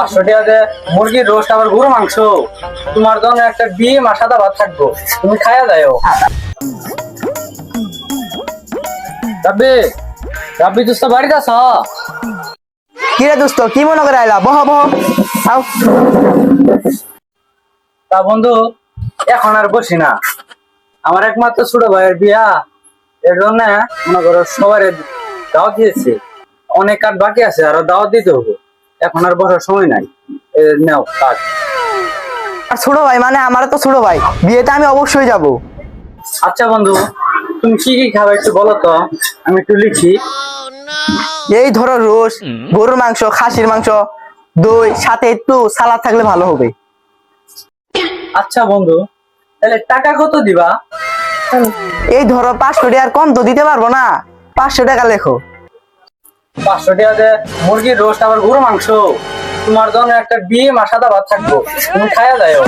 500 টাকাতে মুরগির রোস্ট আবার গরু মাংস, তোমার জন্য একটা ডিম আর সাদা ভাত থাকবো, তুমি খাইয়া যাও। রাব্বি, রাব্বি দোস্ত বাড়িতে আছ? কি রে দোস্ত, কি মনে করে আইলা? বহ বহ আও। তা বন্ধু, এখন আর বসি না, আমার একমাত্র ছোট ভাইয়ের বিয়া, এর জন্য মনে করো সবার দাওয়াত দিয়েছে, অনেক কাজ বাকি আছে, আরো দাওয়াত দিতে হবে, এখন আর বসার সময় নাই। নাও কাজ। আর ছোট ভাই মানে আমার তো ছোট ভাই, বিয়েতে আমি অবশ্যই যাব। আচ্ছা বন্ধু, তুমি কি কি খাবে একটু বলো তো, আমি একটু লিখি। এই ধরো রোস্ট, গরুর মাংস, খাসির মাংস, দই, সাথে একটু সালাদ থাকলে ভালো হবে। আচ্ছা বন্ধু, তাহলে টাকা কত দিবা? এই ধরো 500 টাকার কম তো দিতে পারবো না, 500 টাকা লেখো। 500 টাকাতে মুরগির রোস্ট আবার গরু মাংস, তোমার জন্য একটা ডিম আর সাদা ভাত থাকবো, তুমি খাইয়া যাও।